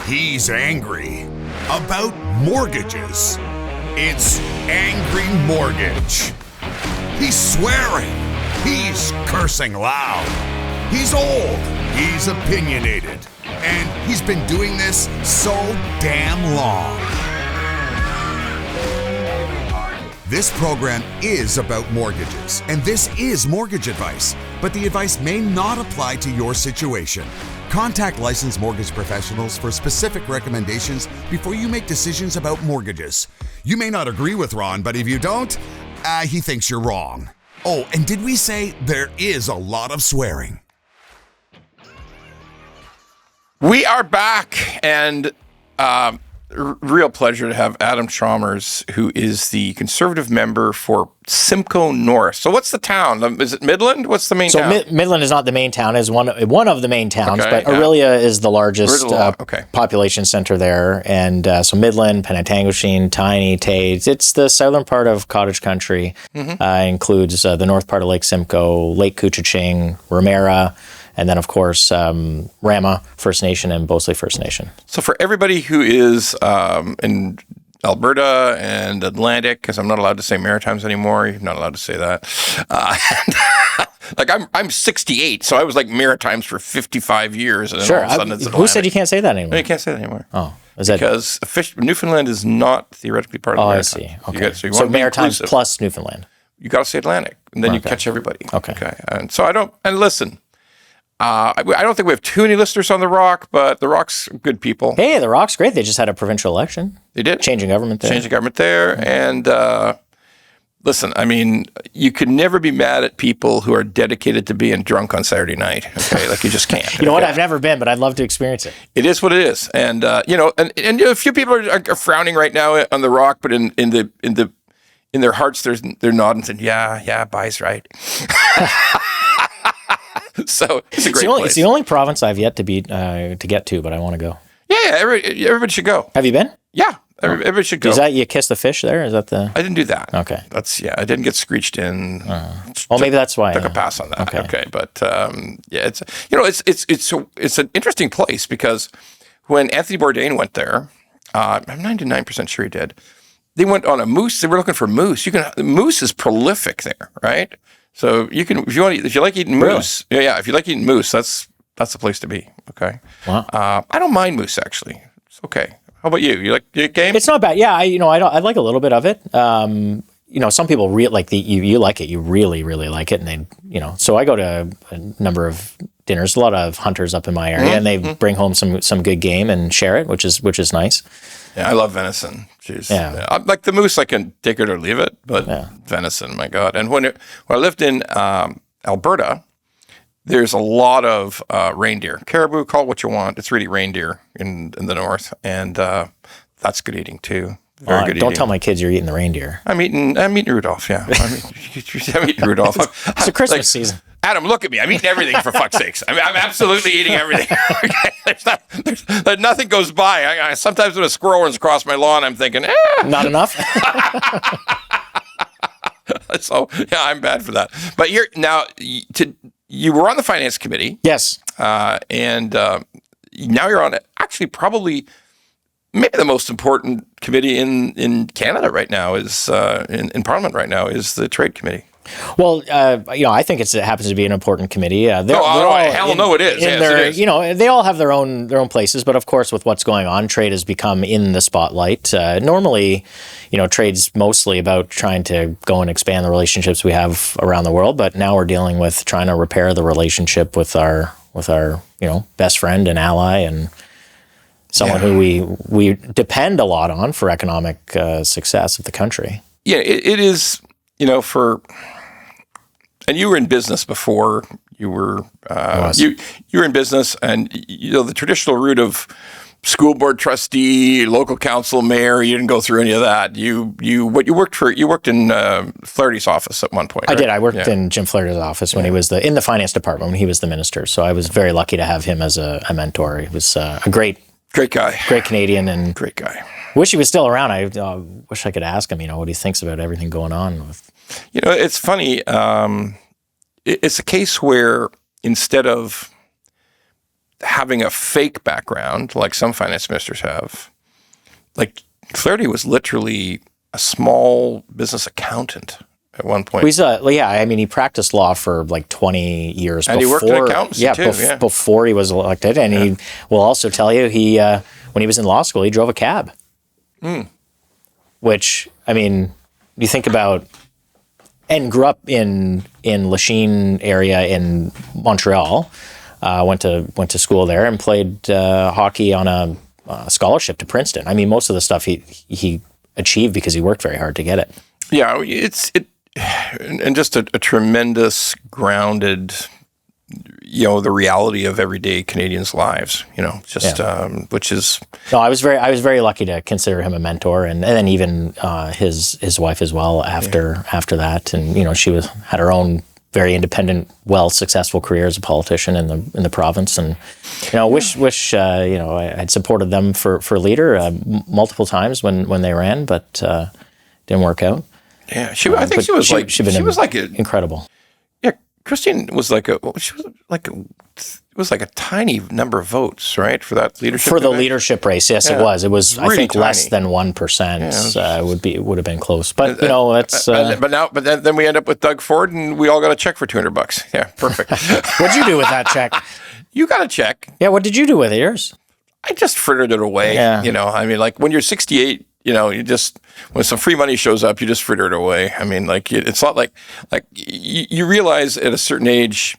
He's angry about mortgages. It's Angry Mortgage. He's swearing. He's cursing loud. He's old. He's opinionated. And he's been doing this so damn long. This program is about mortgages, and this is mortgage advice, but the advice may not apply to your situation. Contact licensed mortgage professionals for specific recommendations before you make decisions about mortgages. You may not agree with Ron, but if you don't, he thinks you're wrong. Oh, and did we say there is a lot of swearing? We are back, and real pleasure to have Adam Chalmers, who is the Conservative member for Simcoe North. So what's the town? Is it Midland? What's the main town? So Midland is not the main town. It's one of the main towns, but Aurelia is the largest population center there. And so Midland, Penetanguishene, Tiny, Tays. It's the southern part of cottage country. Includes the north part of Lake Simcoe, Lake Couchiching, Ramera, and then, of course, Rama First Nation and Bosley First Nation. So for everybody who is in Alberta and Atlantic, because I'm not allowed to say Maritimes anymore. You're not allowed to say that. Like I'm 68, so I was like Maritimes for 55 years. And sure. All of a sudden it's who said you can't say that anymore? No, you can't say that anymore. Oh. Because Newfoundland is not theoretically part of the Maritimes. I see. Okay. So Maritimes plus Newfoundland. You got to say Atlantic, and then you catch everybody. Okay. And so and listen, I don't think we have too many listeners on The Rock, but The Rock's good people. Hey, The Rock's great. They just had a provincial election. They did. Changing government there. And listen, I mean, you could never be mad at people who are dedicated to being drunk on Saturday night. Okay, like you just can't. You know what? I've never been, but I'd love to experience it. It is what it is. And and a few people are frowning right now on The Rock, but in their hearts, they're nodding and saying, yeah, Bai's right. So it's a great place. It's the only province I've yet to get to, but I want to go. Yeah, everybody should go. Have you been? Yeah, everybody should go. Is that you kiss the fish there? Is that the? I didn't do that. Okay. I didn't get screeched in. Maybe that's why. Took a pass on that. Okay. But it's an interesting place because when Anthony Bourdain went there, I'm 99% sure he did. They went on a moose. They were looking for moose. Moose is prolific there, right? So if you like eating moose, really? if you like eating moose, that's the place to be. Okay. Wow. I don't mind moose actually. It's okay. How about you? You like game? It's not bad. Yeah, I like a little bit of it. Some people like you like it. You really, really like it, and they, So I go to a number of dinners. A lot of hunters up in my area, and they bring home some good game and share it, which is nice. Yeah, I love venison. Jeez. Yeah. Like the moose, I can take it or leave it, but venison, my God. And when I lived in Alberta, there's a lot of reindeer. Caribou, call it what you want. It's really reindeer in the north, and that's good eating too. Very good eating. Don't tell my kids you're eating the reindeer. I'm eating Rudolph, yeah. I'm eating Rudolph. It's a Christmas season. Adam, look at me. I'm eating everything for fuck's sakes. I'm absolutely eating everything. Nothing goes by. Sometimes when a squirrel runs across my lawn, I'm thinking, Not enough? So, yeah, I'm bad for that. But you were on the finance committee. Yes. And now you're on it. Actually, probably maybe the most important committee in Canada right now is, in Parliament right now, is the Trade Committee. Well, I think it happens to be an important committee. It is. It is. They all have their own places, but of course, with what's going on, trade has become in the spotlight. Normally, trade's mostly about trying to go and expand the relationships we have around the world, but now we're dealing with trying to repair the relationship with our best friend and ally and someone who we depend a lot on for economic success of the country. Yeah, it is. And you were in business before you were you were in business, and the traditional route of school board trustee, local council, mayor. You didn't go through any of that. You worked in Flaherty's office at one point. I did. I worked in Jim Flaherty's office when he was in the finance department when he was the minister. So I was very lucky to have him as a mentor. He was a great guy, great Canadian, and great guy. Wish he was still around. I wish I could ask him, what he thinks about everything going on. It's funny. It's a case where instead of having a fake background like some finance ministers have. Like Flaherty was literally a small business accountant at one point. He practiced law for like 20 years. And before, he worked in accountancy too. Before he was elected. And he will also tell you when he was in law school, he drove a cab. Which, I mean, you think about, and grew up in Lachine area in Montreal, went to school there and played hockey on a scholarship to Princeton. I mean, most of the stuff he achieved because he worked very hard to get it. Yeah, and just a tremendous grounded, the reality of everyday Canadians' lives. Which is. No, I was very lucky to consider him a mentor, and then even his wife as well after that, and she had her own very independent, successful career as a politician in the province, and wish I had supported them for leader multiple times when they ran, but didn't work out. Yeah, she was incredible. Yeah, Christine was it was like a tiny number of votes, right, for that leadership. For the leadership race, yes, it was. It was really I think tiny. Less than 1%. Yeah, would have been close, but that's. But then we end up with Doug Ford, and we all got a check for $200. Yeah, perfect. What'd you do with that check? You got a check. Yeah, what did you do with yours? I just frittered it away. Yeah. I mean, like when you're 68. You just, when some free money shows up, you just fritter it away. I mean, like, it's not like you realize at a certain age,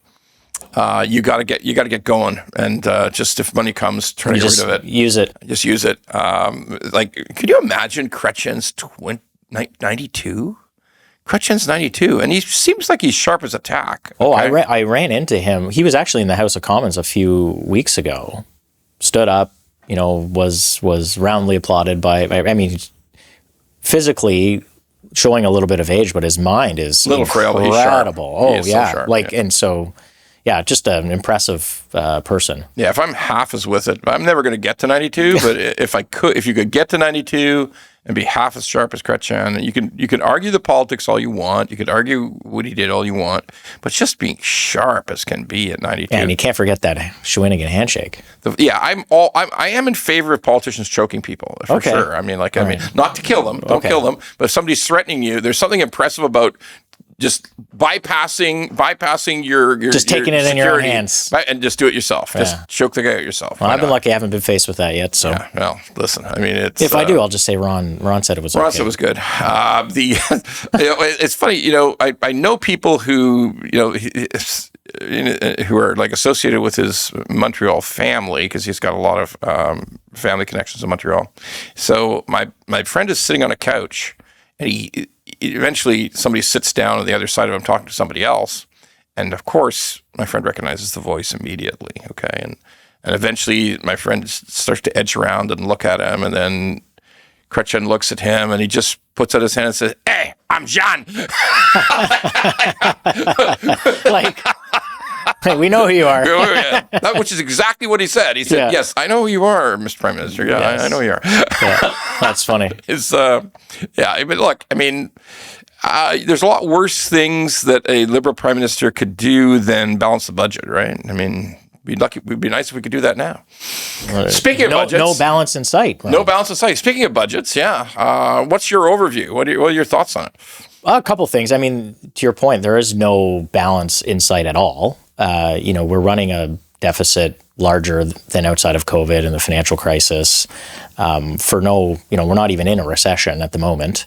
you got to get going. And just if money comes, try to get rid of it. Use it. Just use it. Could you imagine Chrétien's 92? Chrétien's 92, and he seems like he's sharp as a tack. Okay? Oh, I ran into him. He was actually in the House of Commons a few weeks ago. Stood up. Was roundly applauded by, physically showing a little bit of age, but his mind is a little incredible. Frail, he's sharp. Oh, he is yeah. So sharp, and so, just an impressive person. Yeah, if I'm half as with it, I'm never going to get to 92, but if you could get to 92 and be half as sharp as Chrétien, you can argue the politics all you want, you could argue what he did all you want, but just being sharp as can be at 92. And you can't forget that Shawinigan handshake. I am in favor of politicians choking people for sure. I mean, not to kill them, don't kill them, but if somebody's threatening you, there's something impressive about just bypassing your just taking it in your own hands and just do it yourself. Yeah. Just choke the guy out yourself. Well, I've been lucky; I haven't been faced with that yet. So, well, listen. I mean, it's if I do, I'll just say Ron said it was. Ron said it was good. It's funny. I know people who who are like associated with his Montreal family because he's got a lot of family connections in Montreal. So my friend is sitting on a couch, and eventually somebody sits down on the other side of him talking to somebody else. And of course, my friend recognizes the voice immediately. Okay. And eventually my friend starts to edge around and look at him. And then Chrétien looks at him and he just puts out his hand and says, "Hey, I'm Jean." Hey, we know who you are. Which is exactly what he said. He said, "Yes, I know who you are, Mr. Prime Minister. Yeah, yes. I know who you are." That's funny. But look, I mean, there's a lot worse things that a Liberal Prime Minister could do than balance the budget, right? I mean, we'd be nice if we could do that now. Speaking of budgets. No balance in sight. Right? No balance in sight. Speaking of budgets, what's your overview? What are your thoughts on it? A couple of things. I mean, to your point, there is no balance in sight at all. We're running a deficit larger than outside of COVID and the financial crisis. We're not even in a recession at the moment.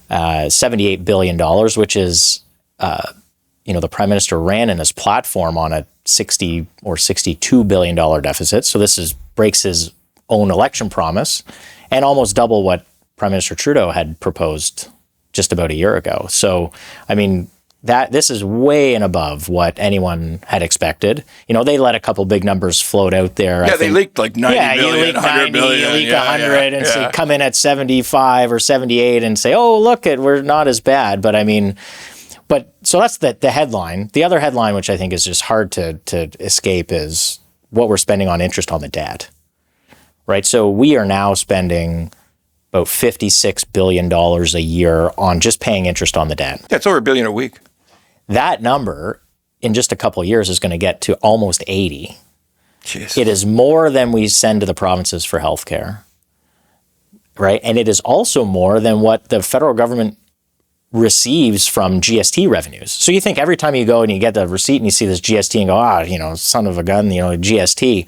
$78 billion, which is, the Prime Minister ran in his platform on a $60 or $62 billion deficit. So this breaks his own election promise and almost double what Prime Minister Trudeau had proposed just about a year ago. So, I mean, this is way and above what anyone had expected. They let a couple big numbers float out there. Yeah, they leaked like 90 million, you leak 100 million. You leak 100 and say, come in at 75 or 78 and say, oh, look, we're not as bad. But I mean, so that's the headline. The other headline, which I think is just hard to escape, is what we're spending on interest on the debt. Right? So we are now spending about $56 billion a year on just paying interest on the debt. Yeah, it's over $1 billion a week. That number in just a couple of years is going to get to almost 80. Jeez. It is more than we send to the provinces for healthcare, right? And it is also more than what the federal government receives from GST revenues. So you think every time you go and you get the receipt and you see this GST and go, son of a gun, GST,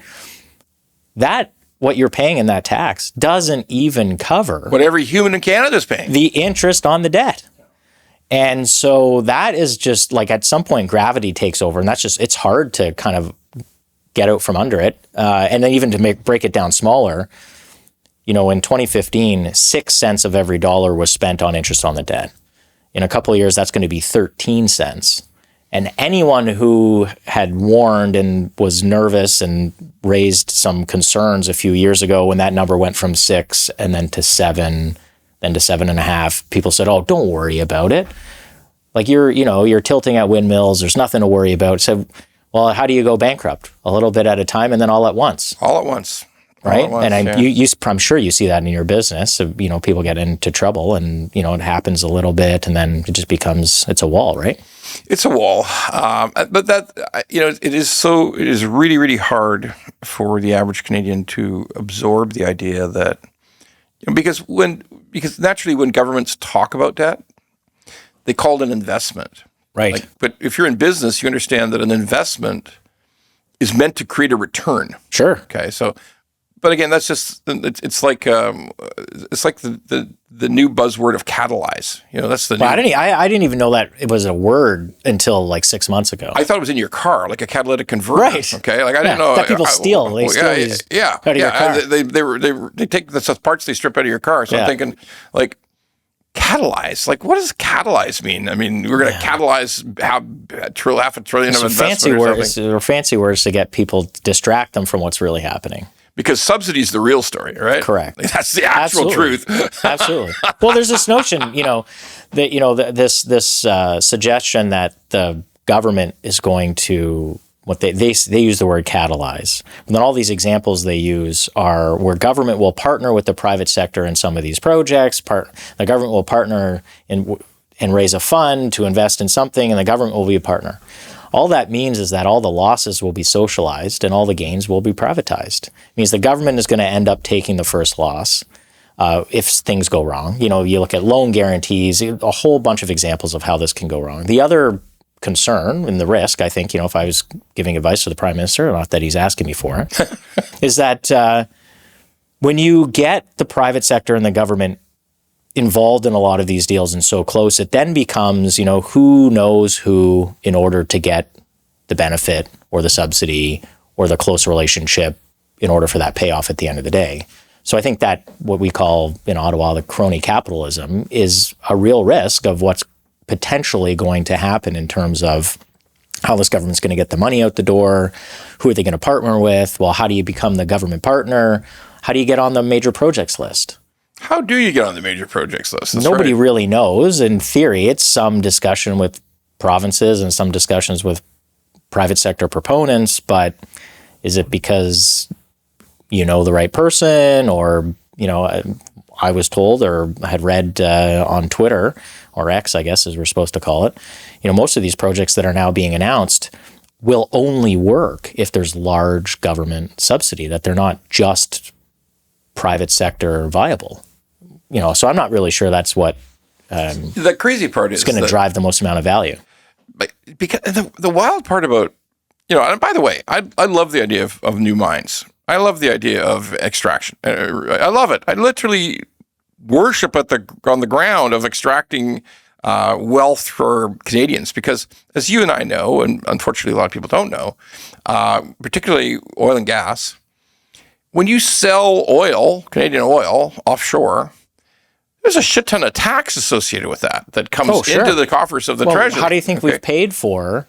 that what you're paying in that tax doesn't even cover what every human in Canada is paying. The interest on the debt. And so that is just like at some point gravity takes over, and it's hard to kind of get out from under it. And then even to break it down smaller, in 2015, 6 cents of every dollar was spent on interest on the debt. In a couple of years, that's going to be 13 cents. And anyone who had warned and was nervous and raised some concerns a few years ago when that number went from 6 and then to 7, then to 7.5, people said, "Oh, don't worry about it. Like you're tilting at windmills. There's nothing to worry about." So, well, how do you go bankrupt? A little bit at a time, and then all at once. All at once. Right. I'm sure you see that in your business. So, people get into trouble and, it happens a little bit and then it just it's a wall, right? It's a wall. But that, it is really, really hard for the average Canadian to absorb the idea that, because naturally when governments talk about debt, they call it an investment. Right. But if you're in business, you understand that an investment is meant to create a return. Sure. Okay. So, but again, that's just, it's like the new buzzword of catalyze. That's the new. I didn't even know that it was a word until like 6 months ago. I thought it was in your car, like a catalytic converter. Right. Okay. Like I didn't know that people steal. They steal these out of your car. They take the parts they strip out of your car. So I'm thinking, like, catalyze. Like, what does catalyze mean? I mean, we're going to catalyze half a trillion of investment fancy words to get people to distract them from what's really happening. Because subsidy is the real story, right? Correct. Like, that's the actual truth. Absolutely. Well, there's this notion, this suggestion that the government is going to they use the word catalyze. And then all these examples they use are where government will partner with the private sector in some of these projects. The government will partner and raise a fund to invest in something, and the government will be a partner. All that means is that all the losses will be socialized and all the gains will be privatized. It means the government is going to end up taking the first loss if things go wrong. You look at loan guarantees, a whole bunch of examples of how this can go wrong. The other concern and the risk, I think, if I was giving advice to the Prime Minister, not that he's asking me for it, is that when you get the private sector and the government involved in a lot of these deals and so close, it then becomes, who knows who in order to get the benefit or the subsidy or the close relationship in order for that payoff at the end of the day. So I think that what we call in Ottawa the crony capitalism is a real risk of what's potentially going to happen in terms of how this government's going to get the money out the door, who are they going to partner with, well, how do you become the government partner, how do you get on the major projects list? How do you get on the major projects list? Nobody really knows. In theory, it's some discussion with provinces and some discussions with private sector proponents, but is it because you know the right person, or, I was told or had read on Twitter, or X, I guess, as we're supposed to call it, most of these projects that are now being announced will only work if there's large government subsidy, that they're not just private sector viable. So I'm not really sure that's what the crazy part is going to drive the most amount of value. But because the wild part about, and by the way, I love the idea of new mines. I love the idea of extraction. I love it. I literally worship on the ground of extracting wealth for Canadians, because as you and I know, and unfortunately a lot of people don't know, particularly oil and gas, when you sell oil, Canadian oil, offshore, there's a shit ton of tax associated with that comes into the coffers of the treasury. How do you think we've paid for,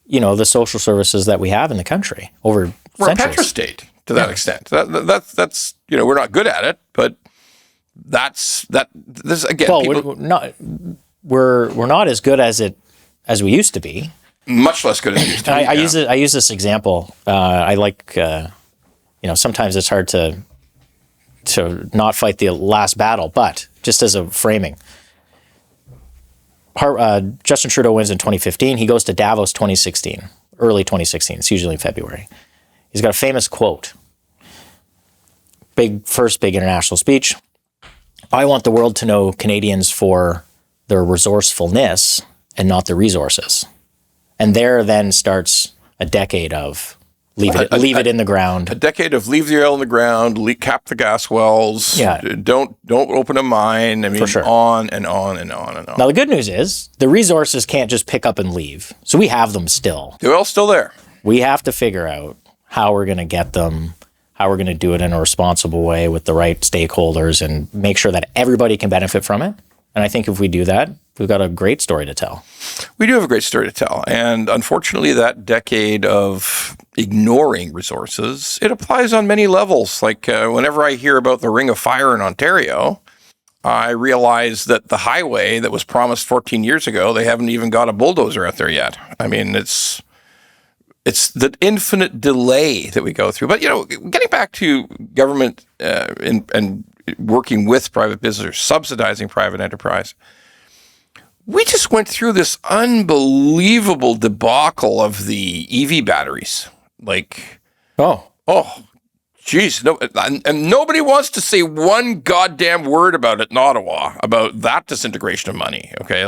the social services that we have in the country over We're centuries? a petrostate to that extent. That's we're not good at it, but that's this again. Well, we're not as good as we used to be. Much less good as we used to be. I use this example. I like sometimes it's hard to not fight the last battle, but just as a framing. Justin Trudeau wins in 2015. He goes to Davos 2016, early 2016. It's usually in February. He's got a famous quote. First big international speech. I want the world to know Canadians for their resourcefulness and not the resources. And there then starts a decade of leave it in the ground. A decade of leave the oil in the ground, cap the gas wells. Yeah. Don't open a mine. I mean, on and on and on and on. Now, the good news is the resources can't just pick up and leave. So we have them still. The oil's still there. We have to figure out how we're going to get them, how we're going to do it in a responsible way with the right stakeholders and make sure that everybody can benefit from it. And I think if we do that, we've got a great story to tell. We do have a great story to tell. And unfortunately, that decade of ignoring resources, it applies on many levels. Like whenever I hear about the Ring of Fire in Ontario, I realize that the highway that was promised 14 years ago, they haven't even got a bulldozer out there yet. I mean, it's the infinite delay that we go through. But, getting back to government and working with private business or subsidizing private enterprise, we just went through this unbelievable debacle of the EV batteries. Geez. No, and nobody wants to say one goddamn word about it in Ottawa, about that disintegration of money. Okay,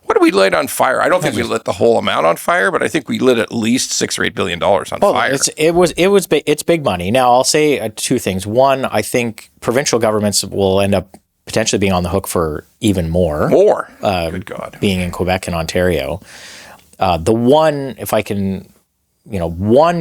what did we light on fire? I don't think we lit the whole amount on fire, but I think we lit at least $6 or $8 billion on fire. It's big money. Now, I'll say two things. One, I think provincial governments will end up potentially being on the hook for even more. Good God. Being in Quebec and Ontario. One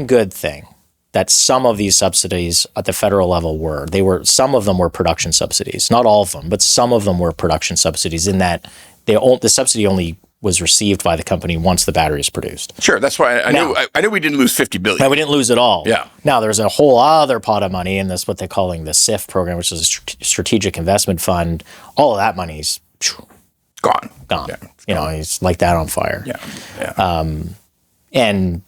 good thing that some of these subsidies at the federal level some of them were production subsidies. Not all of them, but some of them were production subsidies in that the subsidy only was received by the company once the battery is produced. Sure, that's why I knew we didn't lose $50 billion. No, we didn't lose it all. Yeah. Now there's a whole other pot of money in this, what they're calling the SIF program, which is a strategic investment fund. All of that money's gone. Yeah, it's like that on fire. Yeah. And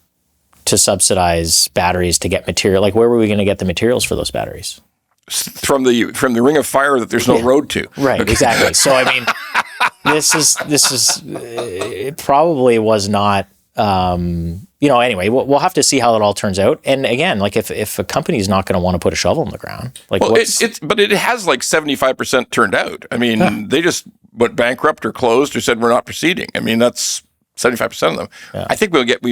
to subsidize batteries to get material, where were we going to get the materials for those batteries? From the Ring of Fire that there's no road to. Right, exactly. So I mean, this is it probably was not. Anyway, we'll have to see how it all turns out. And again, if a company's not going to want to put a shovel in the ground, but it has 75% turned out. I mean, they just went bankrupt or closed or said we're not proceeding. I mean, that's 75% of them. Yeah. I think we'll get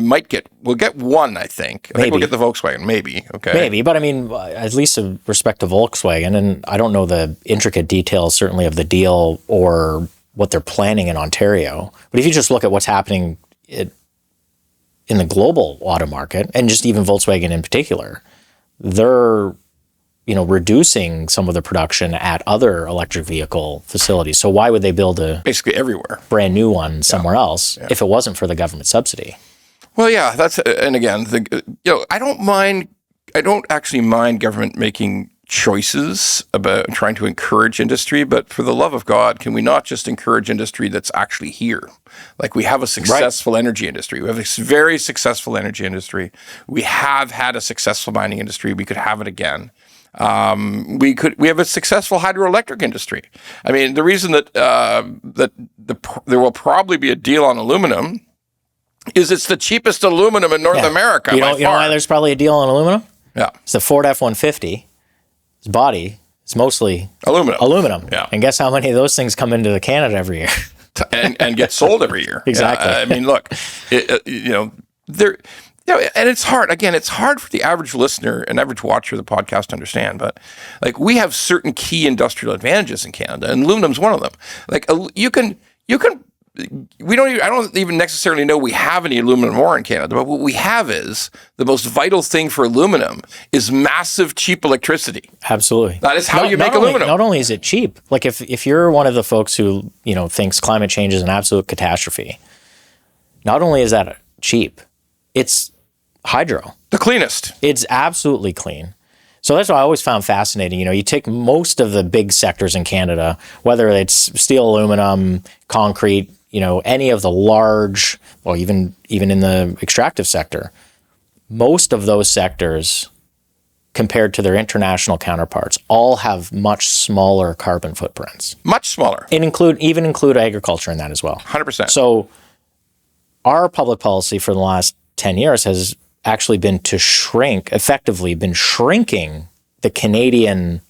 one, I think. I think we'll get the Volkswagen, maybe. Okay. Maybe, but I mean, at least in respect to Volkswagen, and I don't know the intricate details certainly of the deal or what they're planning in Ontario. But if you just look at what's happening in the global auto market, and just even Volkswagen in particular, they're reducing some of the production at other electric vehicle facilities. So why would they build basically everywhere brand new one somewhere else if it wasn't for the government subsidy? Well, yeah, and again, I don't actually mind government making choices about trying to encourage industry, but for the love of God, can we not just encourage industry that's actually here? We have a successful energy industry. We have a very successful energy industry. We have had a successful mining industry. We could have it again. We have a successful hydroelectric industry. I mean, the reason that there will probably be a deal on aluminum is it's the cheapest aluminum in North America. You know why there's probably a deal on aluminum? Yeah, it's the Ford F-150. Its body is mostly aluminum. Yeah, and guess how many of those things come into Canada every year and get sold every year. Exactly. I mean, look, there. And it's hard. Again, it's hard for the average listener and average watcher of the podcast to understand. But we have certain key industrial advantages in Canada, and aluminum's one of them. I don't even necessarily know we have any aluminum ore in Canada, but what we have is the most vital thing for aluminum is massive cheap electricity. Absolutely. That is how you make aluminum. Not only is it cheap, if you're one of the folks who thinks climate change is an absolute catastrophe, not only is that cheap, it's hydro. The cleanest. It's absolutely clean. So that's what I always found fascinating. You take most of the big sectors in Canada, whether it's steel, aluminum, concrete, any of the large, or even in the extractive sector, most of those sectors, compared to their international counterparts, all have much smaller carbon footprints. Much smaller. And even include agriculture in that as well. 100%. So our public policy for the last 10 years has actually been to effectively been shrinking the Canadian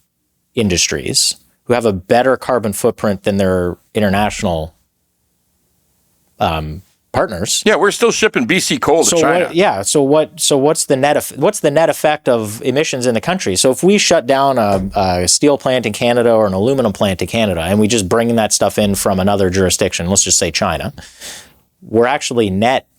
industries who have a better carbon footprint than their international partners. Yeah, we're still shipping BC coal to China. So what's the net effect of emissions in the country? So if we shut down a steel plant in Canada or an aluminum plant in Canada, and we just bring that stuff in from another jurisdiction, let's just say China, we're actually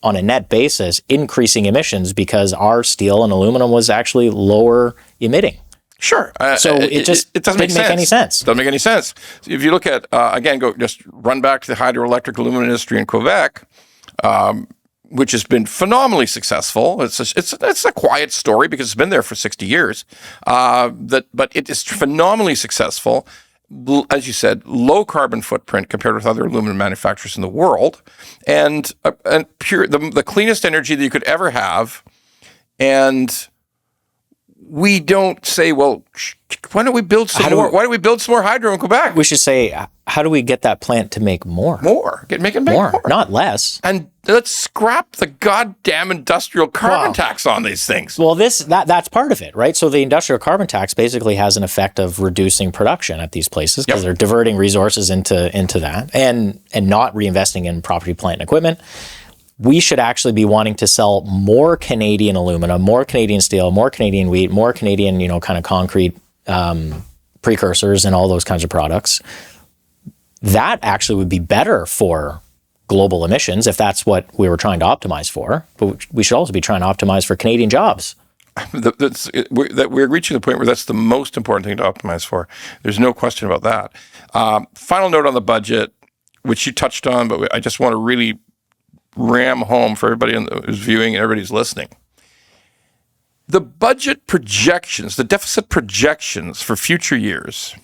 on a net basis increasing emissions because our steel and aluminum was actually lower emitting. Sure. So it doesn't make any sense. Doesn't make any sense. If you look at, again, just run back to the hydroelectric aluminum industry in Quebec, which has been phenomenally successful. It's a quiet story because it's been there for 60 years. But it is phenomenally successful. As you said, low carbon footprint compared with other aluminum manufacturers in the world, and pure the cleanest energy that you could ever have. And we don't say, well, why don't we build some more? Why don't we build some more hydro in Quebec? We should say, how do we get that plant to make more? Make more, not less. And let's scrap the goddamn industrial carbon tax on these things. Well, that's part of it, right? So the industrial carbon tax basically has an effect of reducing production at these places because they're diverting resources into that and not reinvesting in property, plant, and equipment. We should actually be wanting to sell more Canadian aluminum, more Canadian steel, more Canadian wheat, more Canadian, kind of concrete precursors and all those kinds of products. That actually would be better for global emissions if that's what we were trying to optimize for. But we should also be trying to optimize for Canadian jobs. We're reaching the point where that's the most important thing to optimize for. There's no question about that. Final note on the budget, which you touched on, but I just want to really ram home for everybody who's viewing and everybody's listening. The budget projections, the deficit projections for future years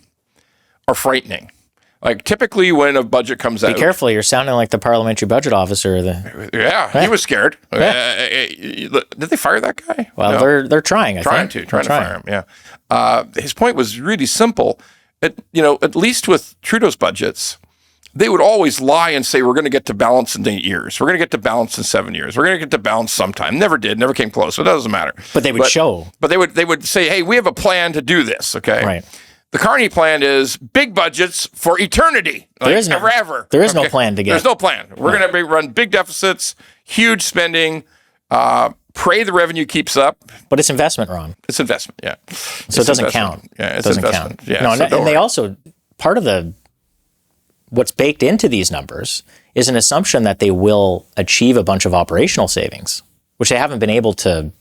are frightening. Like typically when a budget comes out... Be careful, you're sounding like the parliamentary budget officer. He was scared. Yeah. Did they fire that guy? Well, no. They're trying, I think. Trying to fire him, yeah. His point was really simple. At least with Trudeau's budgets, they would always lie and say, we're going to get to balance in 8 years. We're going to get to balance in 7 years. We're going to get to balance sometime. Never came close. So it doesn't matter. But they would show. But they would say, hey, we have a plan to do this, okay? Right. The Carney plan is big budgets for eternity. Forever. There is no plan to get. There's no plan. We're going to run big deficits, huge spending, pray the revenue keeps up. But it's investment, Ron. It's investment, yeah. So it doesn't count. Yeah, it doesn't count. Yeah, no, and they also, part of what's baked into these numbers is an assumption that they will achieve a bunch of operational savings, which they haven't been able to,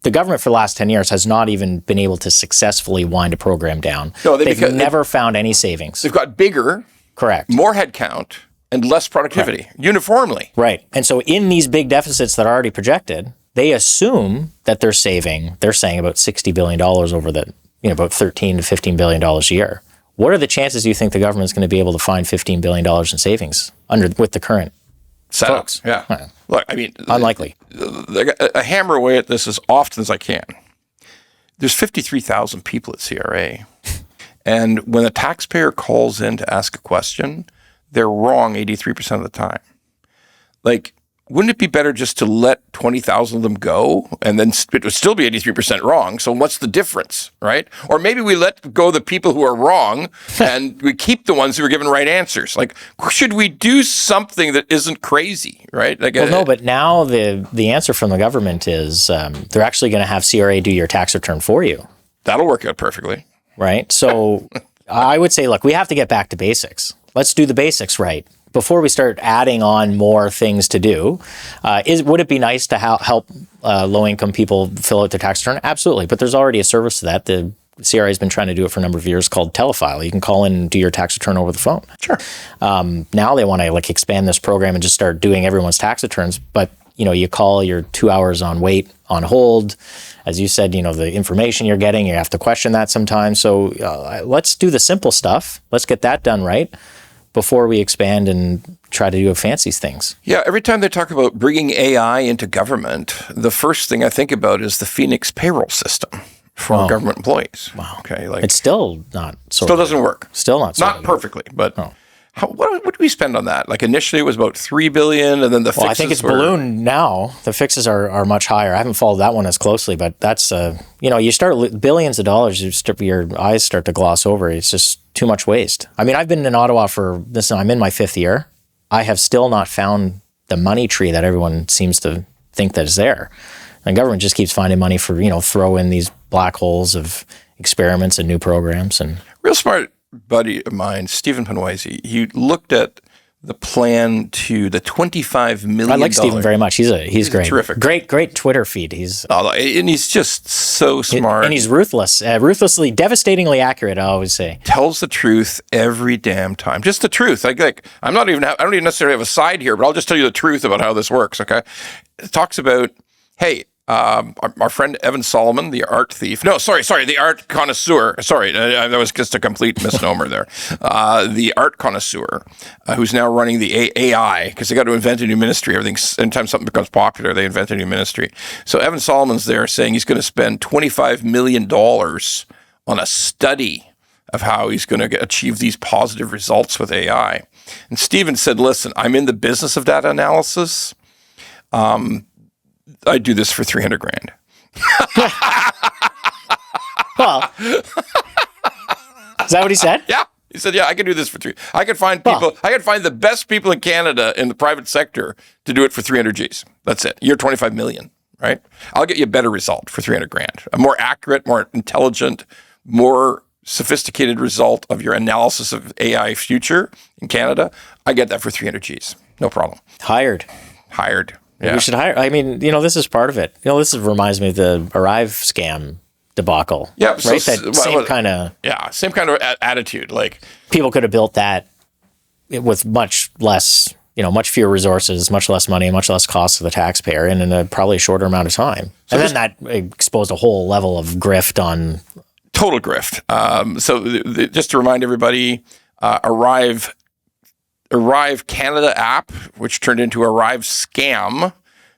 the government for the last 10 years has not even been able to successfully wind a program down. No, they've never found any savings. They've got bigger, correct, more headcount, and less productivity, uniformly. Right. And so in these big deficits that are already projected, they assume that they're saying about $60 billion over the, about $13 to $15 billion a year. What are the chances you think the government's going to be able to find $15 billion in savings with the current folks? Yeah. Huh. Look, I mean, unlikely. I hammer away at this as often as I can. There's 53,000 people at CRA. And when a taxpayer calls in to ask a question, they're wrong 83% of the time. Wouldn't it be better just to let 20,000 of them go and then it would still be 83% wrong? So what's the difference, right? Or maybe we let go the people who are wrong and we keep the ones who are given right answers. Should we do something that isn't crazy, right? No, but now the answer from the government is they're actually going to have CRA do your tax return for you. That'll work out perfectly. Right? So I would say, we have to get back to basics. Let's do the basics right. Before we start adding on more things to do, would it be nice to help low-income people fill out their tax return? Absolutely, but there's already a service to that. The CRA has been trying to do it for a number of years called Telefile. You can call in and do your tax return over the phone. Sure. Now they want to expand this program and just start doing everyone's tax returns, but you call, you're 2 hours on wait, on hold. As you said, the information you're getting, you have to question that sometimes. So let's do the simple stuff. Let's get that done right before we expand and try to do fancy things. Yeah, every time they talk about bringing AI into government, the first thing I think about is the Phoenix payroll system for government employees. Wow. Okay, it's still not. Still doesn't work. Still not. Not perfectly, but What do we spend on that? Like initially it was about $3 billion, and then the fixes I think it's ballooned now. The fixes are much higher. I haven't followed that one as closely, but that's you start billions of dollars, your eyes start to gloss over. It's just too much waste. I mean, I've been in Ottawa I'm in my 5th year. I have still not found the money tree that everyone seems to think that is there. And government just keeps finding money for, throw in these black holes of experiments and new programs. And real smart buddy of mine, Stephen Penwasey, he looked at the plan to the $25 million. I like Stephen very much. He's great. Terrific. Great Twitter feed. And he's just so smart. And he's ruthlessly, devastatingly accurate, I always say. Tells the truth every damn time. Just the truth. I don't even necessarily have a side here, but I'll just tell you the truth about how this works, okay? It talks about, hey, our friend Evan Solomon, the art thief. No, sorry, the art connoisseur. Sorry, that was just a complete misnomer there. The art connoisseur, who's now running the AI, because they got to invent a new ministry. Anytime something becomes popular, they invent a new ministry. So Evan Solomon's there saying he's going to spend $25 million on a study of how he's going to achieve these positive results with AI. And Stephen said, listen, I'm in the business of data analysis. I do this for $300,000. Well, is that what he said? Yeah. He said, yeah, I can do this for I could find people. I could find the best people in Canada in the private sector to do it for 300 Gs. That's it. You're 25 million, right? I'll get you a better result for $300,000. A more accurate, more intelligent, more sophisticated result of your analysis of AI future in Canada. I get that for 300 Gs. No problem. Hired. Yeah. We should hire. I mean, this is part of it. This reminds me of the Arrive scam debacle. Yeah, right. Same kind of attitude. Like people could have built that with much less, much fewer resources, much less money, much less cost to the taxpayer, and in a probably shorter amount of time. So then that exposed a whole level of grift on total grift. Just to remind everybody, Arrive Canada app, which turned into Arrive scam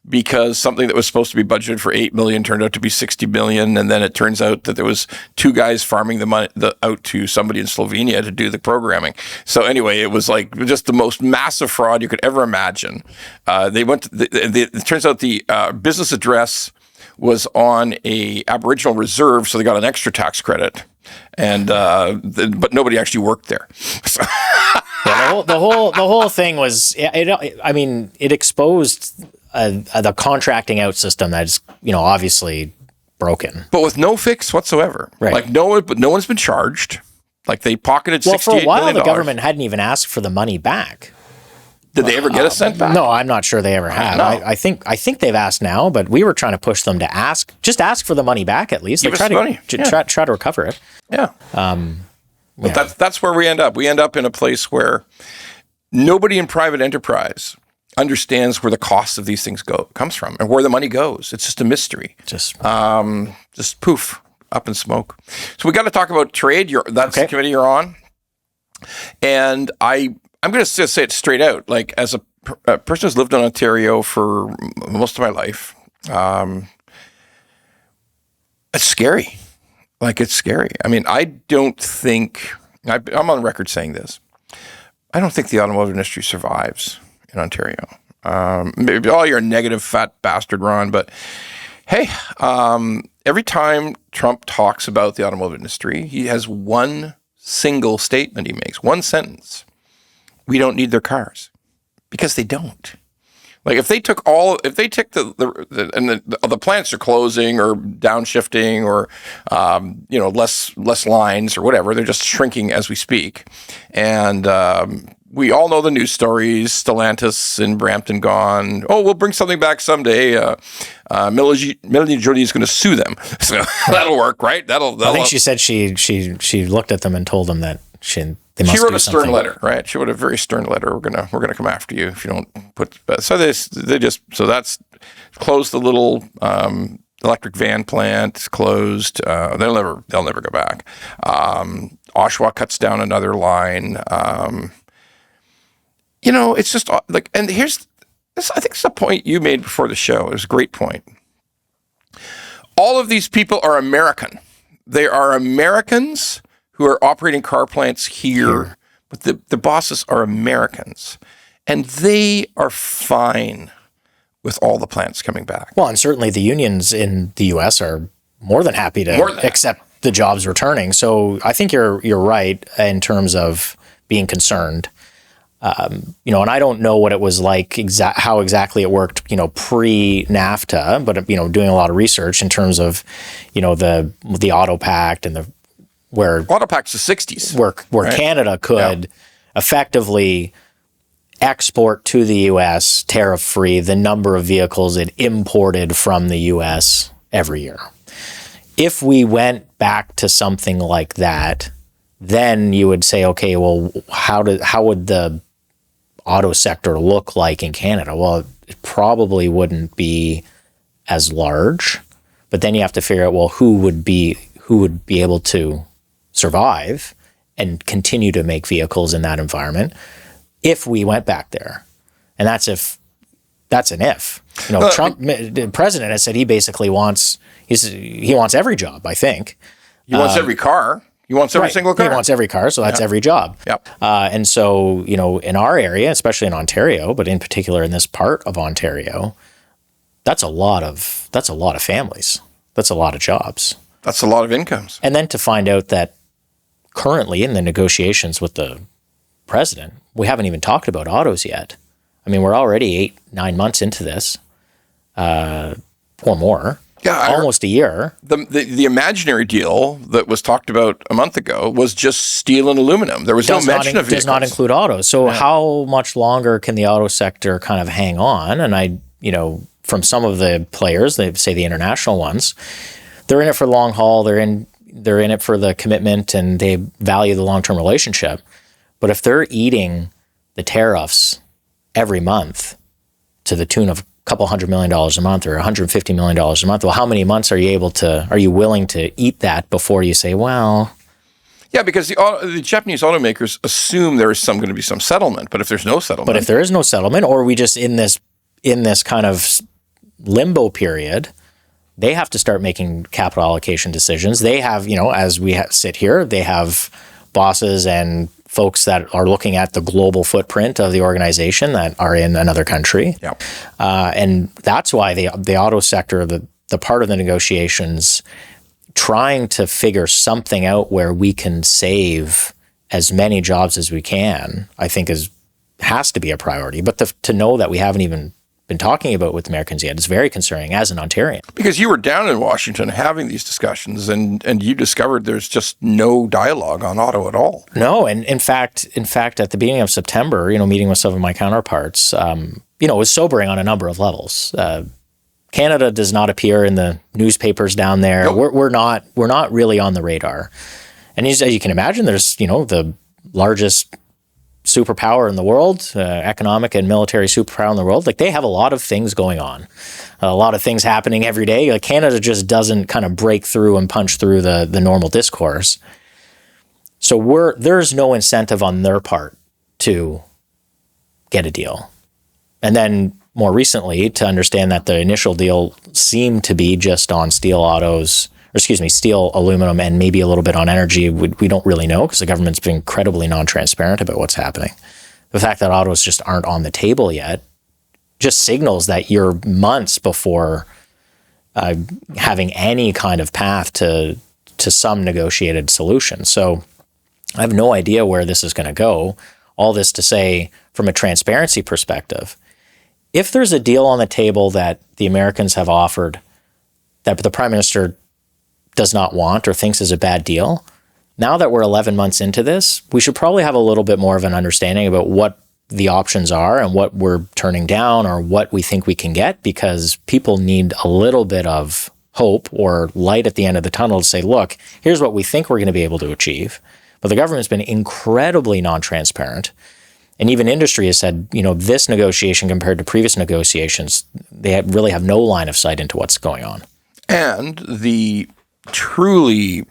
because something that was supposed to be budgeted for $8 million turned out to be $60 million, and then it turns out that there was 2 guys farming the money out to somebody in Slovenia to do the programming. So anyway, it was like just the most massive fraud you could ever imagine. It turns out the business address was on a Aboriginal reserve, so they got an extra tax credit, and but nobody actually worked there. So. Yeah, the whole thing was. It exposed the contracting out system that's obviously broken, but with no fix whatsoever. Right. Like no one's been charged. Like they pocketed $68 million. Well, for a while, the government hadn't even asked for the money back. Did they ever get a cent back? No, I'm not sure they ever have. No. I think they've asked now, but we were trying to push them to ask for the money back at least. Give us money. Try to recover it. Yeah. But that's where we end up. We end up in a place where nobody in private enterprise understands where the cost of these things comes from and where the money goes. It's just a mystery. Just poof, up in smoke. So we got to talk about trade. That's the committee you're on. And I'm going to say it straight out. Like as a person who's lived in Ontario for most of my life, it's scary. It's scary. I mean, I don't think, I'm on record saying this, I don't think the automotive industry survives in Ontario. Maybe, you're a negative fat bastard, Ron, but hey, every time Trump talks about the automotive industry, he has one single statement he makes, one sentence. We don't need their cars, because they don't. Like if they took the plants are closing or downshifting or less lines or whatever, they're just shrinking as we speak. And we all know the news stories. Stellantis in Brampton gone. Oh, we'll bring something back someday. Melanie Joly is going to sue them, so that'll work, right? I think she said she looked at them and told them that she wrote a stern letter, right? She wrote a very stern letter. We're gonna come after you if you don't put. So that's closed the little electric van plant. It's closed. They'll never go back. Oshawa cuts down another line. It's just like, and here's this. I think it's the point you made before the show. It was a great point. All of these people are American. They are Americans who are operating car plants here, but the bosses are Americans, and they are fine with all the plants coming back. Well, and certainly the unions in the U.S. are more than happy to accept the jobs returning. So I think you're right in terms of being concerned. And I don't know what it was like, how exactly it worked, pre-NAFTA, but, doing a lot of research in terms of, the Auto Pact and where Auto Pact's the 60s. Where right? Canada could effectively export to the U.S. tariff-free the number of vehicles it imported from the U.S. every year. If we went back to something like that, then you would say, okay, well, how would the auto sector look like in Canada? Well, it probably wouldn't be as large, but then you have to figure out, well, who would be able to survive and continue to make vehicles in that environment if we went back there. And that's an if. Trump, the president, has said he basically wants every job, I think. He wants every car. He wants every single car. He wants every car, so that's every job. Yep. And so, in our area, especially in Ontario, but in particular in this part of Ontario, that's a lot of families. That's a lot of jobs. That's a lot of incomes. And then to find out that currently in the negotiations with the president, we haven't even talked about autos yet. I mean, we're already 8-9 months into this, or more. Yeah, almost a year. The imaginary deal that was talked about a month ago was just steel and aluminum. There was no mention of vehicles. Does not include autos. So how much longer can the auto sector kind of hang on? And from some of the players, they say the international ones, they're in it for the long haul. They're in it for the commitment, and they value the long-term relationship. But if they're eating the tariffs every month to the tune of couple $100 million a month or $150 million a month. Well, how many months are you willing to eat that before you say, well? Yeah, because the Japanese automakers assume there is going to be some settlement, but if there's no settlement. But if there is no settlement, or we just in this kind of limbo period, they have to start making capital allocation decisions. They have, as we sit here, they have bosses and folks that are looking at the global footprint of the organization that are in another country. Yep. And that's why the auto sector, the part of the negotiations, trying to figure something out where we can save as many jobs as we can, I think has to be a priority. But to know that we haven't even been talking about with Americans yet is very concerning as an Ontarian. Because you were down in Washington having these discussions, and you discovered there's just no dialogue on auto at all. No, and in fact, at the beginning of September, meeting with some of my counterparts, it was sobering on a number of levels. Canada does not appear in the newspapers down there. Nope. We're not really on the radar. And as you can imagine, there's the largest superpower in the world, economic and military superpower in the world. Like, they have a lot of things going on, a lot of things happening every day. Like, Canada just doesn't kind of break through and punch through the normal discourse. So there's no incentive on their part to get a deal. And then more recently, to understand that the initial deal seemed to be just on steel, aluminum, and maybe a little bit on energy. We don't really know, because the government's been incredibly non-transparent about what's happening. The fact that autos just aren't on the table yet just signals that you're months before having any kind of path to some negotiated solution. So I have no idea where this is going to go. All this to say, from a transparency perspective, if there's a deal on the table that the Americans have offered that the Prime Minister does not want or thinks is a bad deal, now that we're 11 months into this, we should probably have a little bit more of an understanding about what the options are and what we're turning down or what we think we can get, because people need a little bit of hope or light at the end of the tunnel to say, look, here's what we think we're going to be able to achieve. But the government's been incredibly non-transparent. And even industry has said, this negotiation compared to previous negotiations, they really have no line of sight into what's going on. And the truly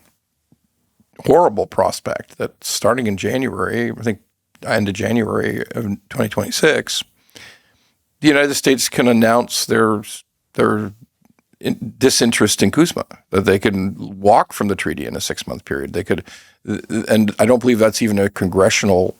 horrible prospect that starting in January, I think end of January of 2026, the United States can announce their disinterest in CUSMA, that they can walk from the treaty in a 6-month period. They could, and I don't believe that's even a congressional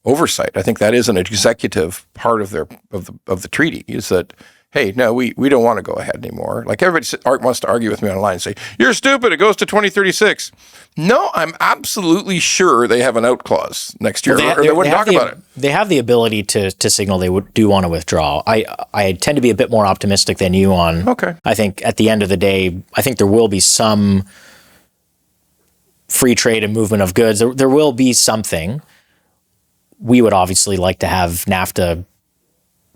oversight. I think that is an executive part of the treaty, is that, hey, no, we don't want to go ahead anymore. Like everybody wants to argue with me online and say, you're stupid, it goes to 2036. No, I'm absolutely sure they have an out clause next year, or they wouldn't talk about it. They have the ability to signal they do want to withdraw. I tend to be a bit more optimistic than you on. Okay. I think at the end of the day, I think there will be some free trade and movement of goods. There will be something. We would obviously like to have NAFTA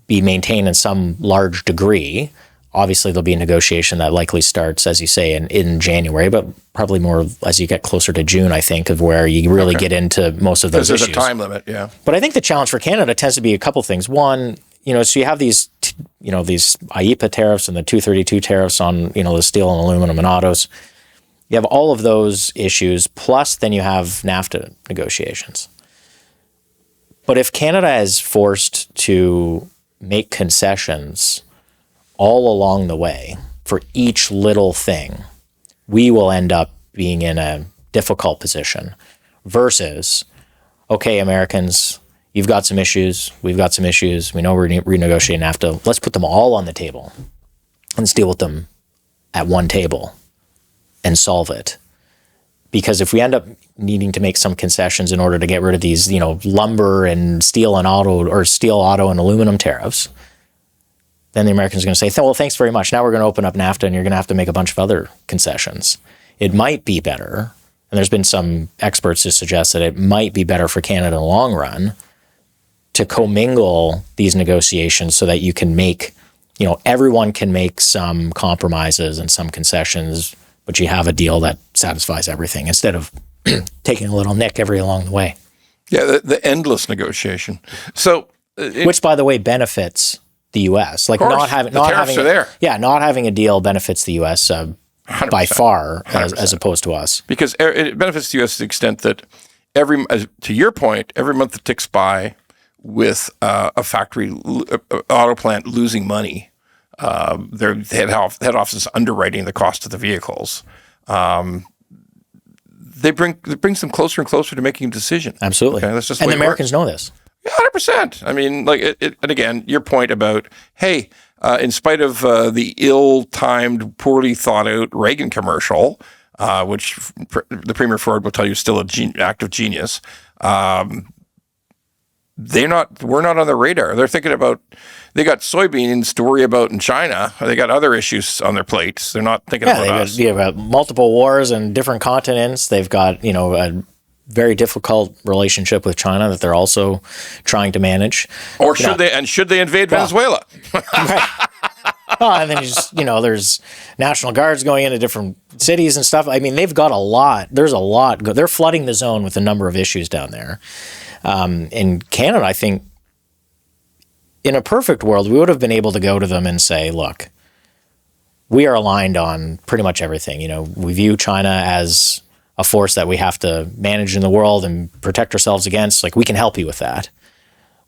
be maintained in some large degree. Obviously, there'll be a negotiation that likely starts, as you say, in January, but probably more as you get closer to June, I think, of where you really get into most of those issues. There's a time limit, yeah. But I think the challenge for Canada tends to be a couple things. One, so you have these IEEPA tariffs and the 232 tariffs on, the steel and aluminum and autos. You have all of those issues, plus then you have NAFTA negotiations. But if Canada is forced to make concessions all along the way for each little thing, we will end up being in a difficult position versus, okay, Americans, you've got some issues, we've got some issues, we know we're renegotiating NAFTA, let's put them all on the table. Let's deal with them at one table and solve it. Because if we end up needing to make some concessions in order to get rid of these, lumber and steel and auto, or steel, auto, and aluminum tariffs, then the Americans are going to say, well, thanks very much. Now we're going to open up NAFTA and you're going to have to make a bunch of other concessions. It might be better, and there's been some experts who suggest that it might be better for Canada in the long run to commingle these negotiations so that you can make, everyone can make some compromises and some concessions, but you have a deal that satisfies everything instead of taking a little nick along the way. Yeah, the endless negotiation. So, which, by the way, benefits the U.S. Like not having a deal benefits the U.S. By far, as opposed to us, because it benefits the U.S. to the extent that to your point, every month that ticks by with a factory auto plant losing money. Their head office is underwriting the cost of the vehicles. It brings them closer and closer to making a decision. Absolutely. Okay, that's just and the Americans know this. Yeah, 100%. I mean, and again, your point about, hey, in spite of the ill-timed, poorly thought-out Reagan commercial, which the Premier Ford will tell you is still an act of genius, we're not on the radar. They're thinking about, they got soybeans to worry about in China. They got other issues on their plates. They're not thinking about us. They've got multiple wars in different continents. They've got, a very difficult relationship with China that they're also trying to manage. Or should they invade Venezuela? Right. And then there's National Guards going into different cities and stuff. I mean, they've got a lot. There's a lot. They're flooding the zone with a number of issues down there. In Canada, I think in a perfect world, we would have been able to go to them and say, look, we are aligned on pretty much everything. We view China as a force that we have to manage in the world and protect ourselves against. Like, we can help you with that.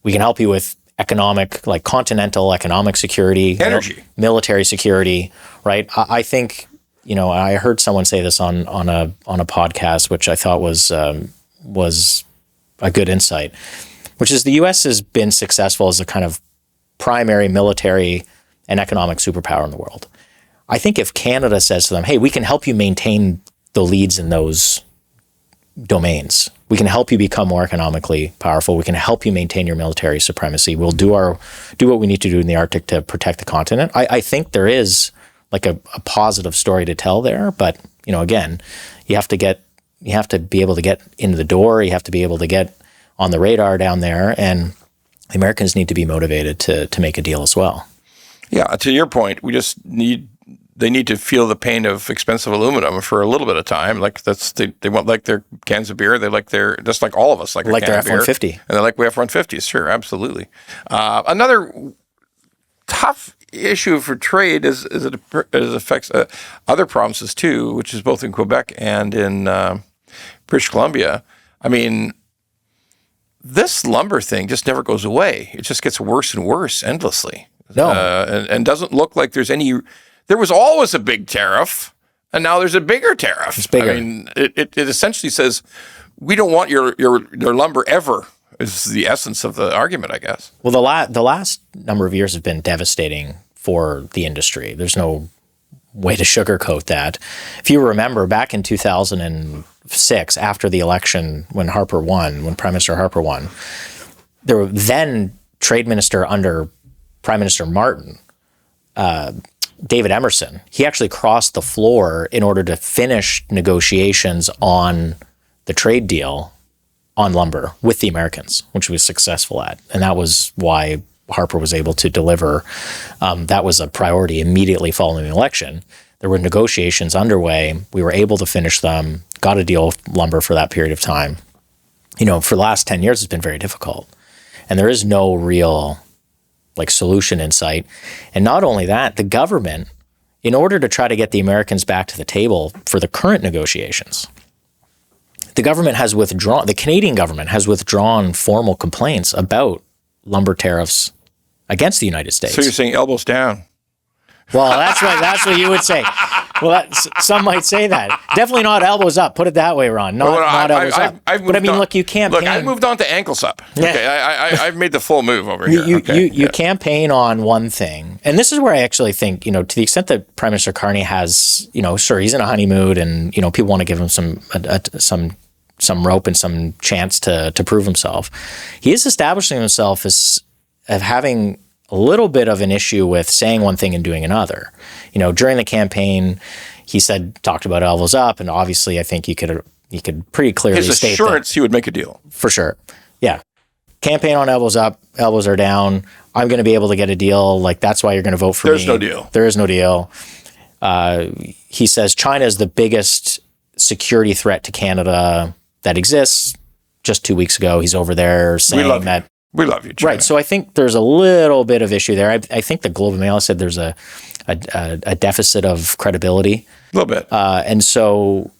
We can help you with economic, like continental economic security, energy, military security, right? I think, I heard someone say this on a podcast, which I thought was a good insight, which is the U.S. has been successful as a kind of primary military and economic superpower in the world. I think if Canada says to them, hey, we can help you maintain the leads in those domains. We can help you become more economically powerful. We can help you maintain your military supremacy. We'll do what we need to do in the Arctic to protect the continent. I think there is like a positive story to tell there, but again, you have to be able to get into the door. You have to be able to get on the radar down there, and the Americans need to be motivated to make a deal as well. Yeah, to your point, they need to feel the pain of expensive aluminum for a little bit of time. Like they want like their cans of beer. They like just like all of us like their F-150, and they like F-150s. Sure, absolutely. Another tough issue for trade is it affects other provinces too, which is both in Quebec and in British Columbia. I mean, this lumber thing just never goes away. It just gets worse and worse endlessly. No, and doesn't look like there's any. There was always a big tariff, and now there's a bigger tariff. It's bigger. I mean, it essentially says we don't want your lumber ever is the essence of the argument, I guess. Well, the last number of years have been devastating for the industry. There's no way to sugarcoat that. If you remember, back in 2006, after the election, when Prime Minister Harper won, there were then Trade Minister under Prime Minister Martin, David Emerson, he actually crossed the floor in order to finish negotiations on the trade deal on lumber with the Americans, which he was successful at. And that was why Harper was able to deliver. That was a priority immediately following the election. There were negotiations underway. We were able to finish them, got a deal with lumber for that period of time. For the last 10 years, it's been very difficult. And there is no real solution in sight. And not only that, the government, in order to try to get the Americans back to the table for the current negotiations, the Canadian government has withdrawn formal complaints about lumber tariffs against the United States. So you're saying elbows down? Well, that's what you would say. Well, some might say that. Definitely not elbows up. Put it that way, Ron. Not elbows up. Look, you campaign. Look, I moved on to ankles up. Yeah. Okay, I've made the full move over here. You campaign on one thing, and this is where I actually think, to the extent that Prime Minister Carney has, sure, he's in a honeymoon, and people want to give him some rope and some chance to prove himself. He is establishing himself as having a little bit of an issue with saying one thing and doing another. During the campaign, he talked about elbows up, and obviously I think he could pretty clearly state his assurance he would make a deal. For sure. Yeah. Campaign on elbows up, elbows are down. I'm going to be able to get a deal. That's why you're going to vote for me. There's no deal. There is no deal. He says China is the biggest security threat to Canada that exists. Just 2 weeks ago, he's over there saying that we love you, China. Right. So I think there's a little bit of issue there. I think the Globe and Mail said there's a deficit of credibility. A little bit. And so,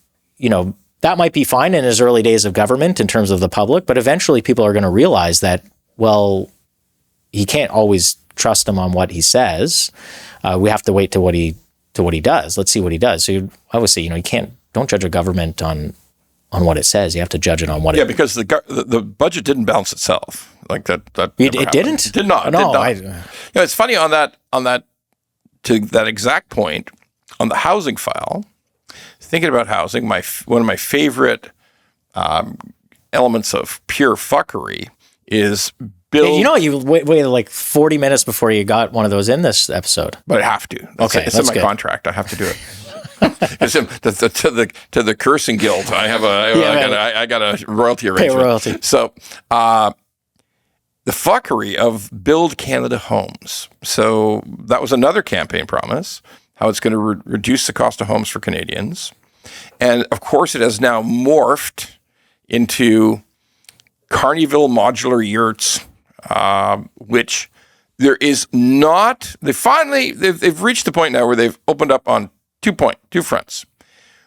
that might be fine in his early days of government in terms of the public, but eventually people are going to realize that, well, he can't always trust him on what he says. We have to wait to what he does. Let's see what he does. So obviously, don't judge a government on what it says. You have to judge it on what because the budget didn't balance itself. It didn't? It did not. No, it's funny on that to that exact point on the housing file. Thinking about housing, one of my favorite elements of pure fuckery is build. You waited 40 minutes before you got one of those in this episode. But I have to. It's in my contract. I have to do it. It's to the cursing guild. I got a royalty arrangement. Pay royalty. So the fuckery of Build Canada Homes. So that was another campaign promise, how it's going to reduce the cost of homes for Canadians. And of course, it has now morphed into Carneyville modular yurts, which there is not. They've reached the point now where they've opened up on two fronts.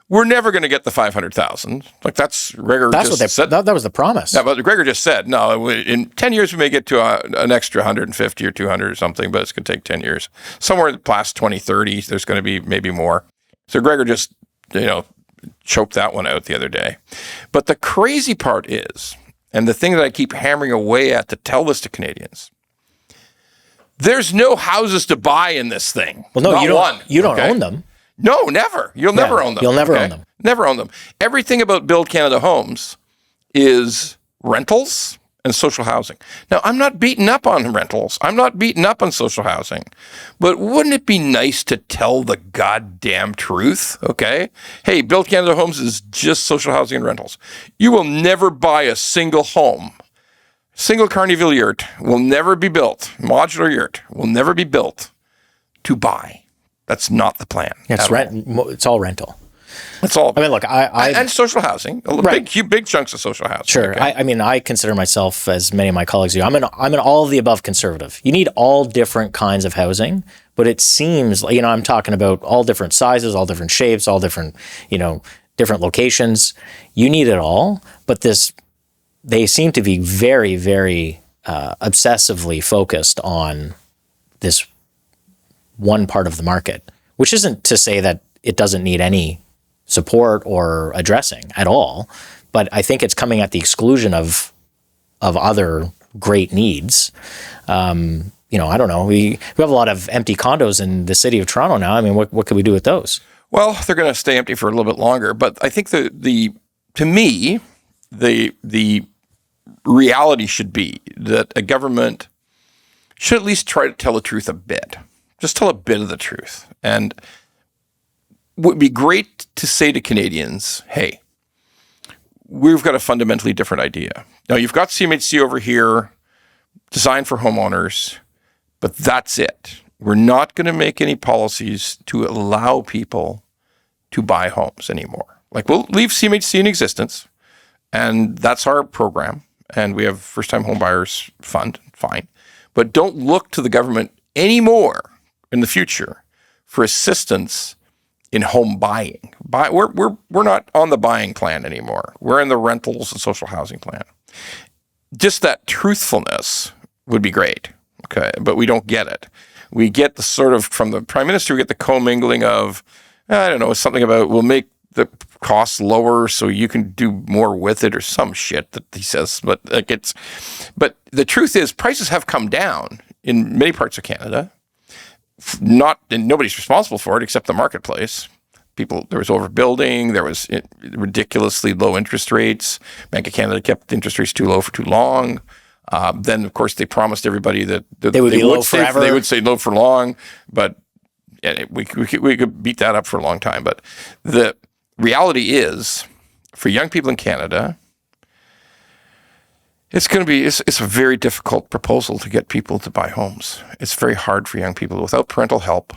We're never going to get the 500,000. That's Gregor just said. That was the promise. Yeah, but Gregor just said, no, in 10 years we may get to an extra 150 or 200 or something, but it's going to take 10 years. Somewhere past 2030, there's going to be maybe more. So Gregor just, choked that one out the other day. But the crazy part is, and the thing that I keep hammering away at to tell this to Canadians, there's no houses to buy in this thing. Well, no, you don't own them. No, never. You'll never own them. You'll never own them. Never own them. Everything about Build Canada Homes is rentals and social housing. Now, I'm not beating up on rentals. I'm not beating up on social housing. But wouldn't it be nice to tell the goddamn truth, okay? Hey, Build Canada Homes is just social housing and rentals. You will never buy a single home. Single Carneyville yurt will never be built. Modular yurt will never be built to buy. That's not the plan. It's all rental. It's all. I mean, look, and social housing, right. big chunks of social housing. Sure. Okay? I consider myself, as many of my colleagues do, I'm an all of the above conservative. You need all different kinds of housing, but it seems, I'm talking about all different sizes, all different shapes, all different, different locations. You need it all, but they seem to be very, very obsessively focused on this one part of the market, which isn't to say that it doesn't need any support or addressing at all, but I think it's coming at the exclusion of other great needs. I don't know. We have a lot of empty condos in the city of Toronto now. I mean, what could we do with those? Well, they're going to stay empty for a little bit longer. But I think to me, the reality should be that a government should at least try to tell the truth a bit. Just tell a bit of the truth. And it would be great to say to Canadians, hey, we've got a fundamentally different idea. Now, you've got CMHC over here, designed for homeowners, but that's it. We're not going to make any policies to allow people to buy homes anymore. Like, we'll leave CMHC in existence, and that's our program. And we have first-time home buyers fund, fine. But don't look to the government anymore in the future for assistance in home buying. We're not on the buying plan anymore. We're in the rentals and social housing plan. Just that truthfulness would be great, okay? But we don't get it. We get the sort of, from the Prime Minister, we get the commingling of, I don't know, something about we'll make the costs lower so you can do more with it or some shit that he says. But the truth is prices have come down in many parts of Canada. And nobody's responsible for it except the marketplace. There was overbuilding, there was ridiculously low interest rates. Bank of Canada kept interest rates too low for too long. Then, of course, they promised everybody that they would be low forever. They would say low for long, but we could beat that up for a long time. But the reality is, for young people in Canada, it's a very difficult proposal to get people to buy homes. It's very hard for young people without parental help.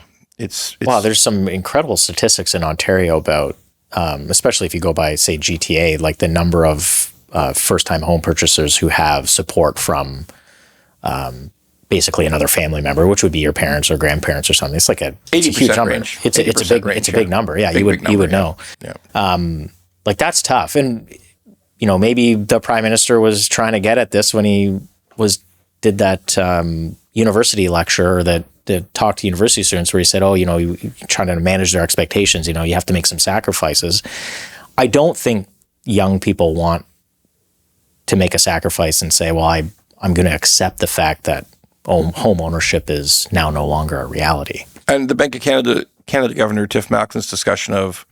Wow, there's some incredible statistics in Ontario about, especially if you go by, say, GTA, like the number of first-time home purchasers who have support from basically another family member, which would be your parents or grandparents or something. It's like it's a huge number. Range. It's a big number. Yeah, you would know. Yeah. Like that's tough. And maybe the Prime Minister was trying to get at this when he did that university lecture or that talk to university students where he said, you're trying to manage their expectations. You have to make some sacrifices. I don't think young people want to make a sacrifice and say, well, I'm going to accept the fact that home ownership is now no longer a reality. And the Bank of Canada Governor Tiff Macklin's discussion of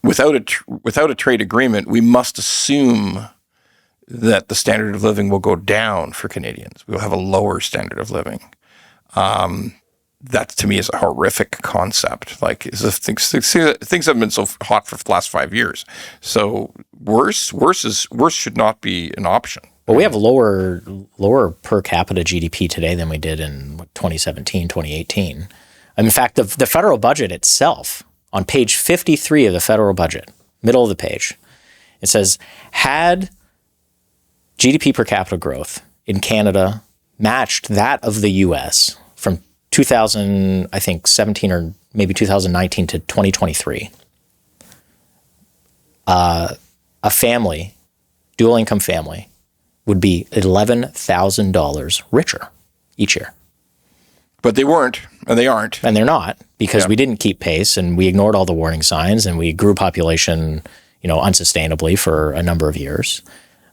without a trade agreement, we must assume that the standard of living will go down for Canadians. We'll have a lower standard of living. That to me is a horrific concept. Like things have been so hot for the last 5 years. So worse should not be an option. Well, we have lower per capita GDP today than we did in 2017, 2018. In fact, the federal budget itself, on page 53 of the federal budget, middle of the page, it says, had GDP per capita growth in Canada matched that of the U.S. from 2017 or maybe 2019 to 2023, a family, dual income family, would be $11,000 richer each year. But they weren't, and they aren't. And they're not, because we didn't keep pace and we ignored all the warning signs and we grew population, unsustainably for a number of years.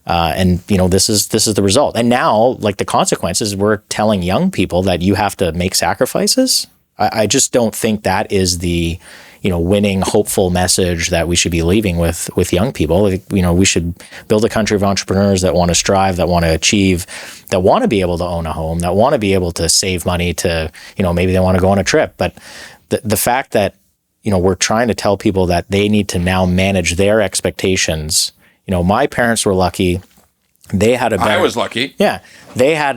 And this is the result. And now, like the consequences, we're telling young people that you have to make sacrifices. I just don't think that is the, winning, hopeful message that we should be leaving with young people. We should build a country of entrepreneurs that want to strive, that want to achieve, that want to be able to own a home, that want to be able to save money to, maybe they want to go on a trip. But the fact that, we're trying to tell people that they need to now manage their expectations. My parents were lucky. They had I was lucky. Yeah.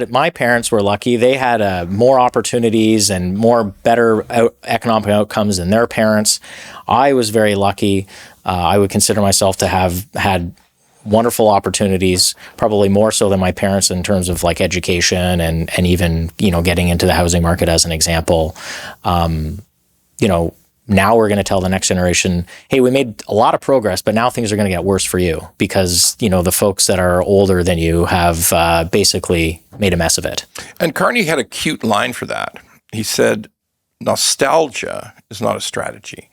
My parents were lucky. They had more opportunities and better economic outcomes than their parents. I was very lucky. I would consider myself to have had wonderful opportunities, probably more so than my parents in terms of like education and even, getting into the housing market as an example. Now we're going to tell the next generation, hey, we made a lot of progress, but now things are going to get worse for you because, the folks that are older than you have basically made a mess of it. And Carney had a cute line for that. He said, nostalgia is not a strategy.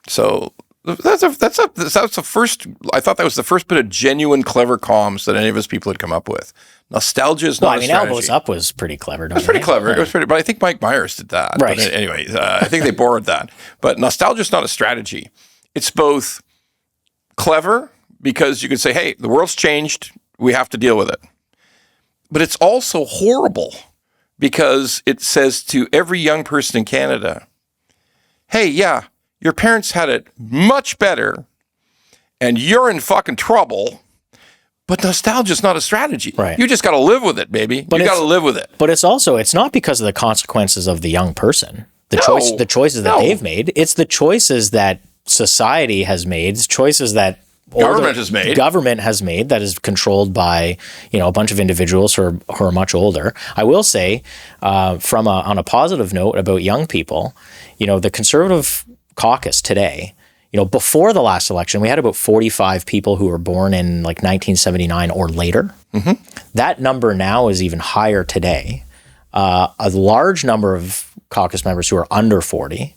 So the first. I thought that was the first bit of genuine clever comms that any of us people had come up with. Nostalgia is not a strategy. Elbows Up was pretty clever. It was pretty clever. It was pretty, but I think Mike Myers did that. Right. But anyway, I think they borrowed that. But nostalgia is not a strategy. It's both clever because you could say, "Hey, the world's changed. We have to deal with it." But it's also horrible because it says to every young person in Canada, "Hey, yeah, your parents had it much better, and you're in fucking trouble." But nostalgia is not a strategy. Right. You just got to live with it, baby. You got to live with it. But it's not because of the consequences of the young person, the choices that they've made. It's the choices that society has made, choices that government has made that is controlled by, a bunch of individuals who are much older. I will say, on a positive note about young people, the Conservative caucus today, before the last election, we had about 45 people who were born in like 1979 or later. Mm-hmm. That number now is even higher today. A large number of caucus members who are under 40,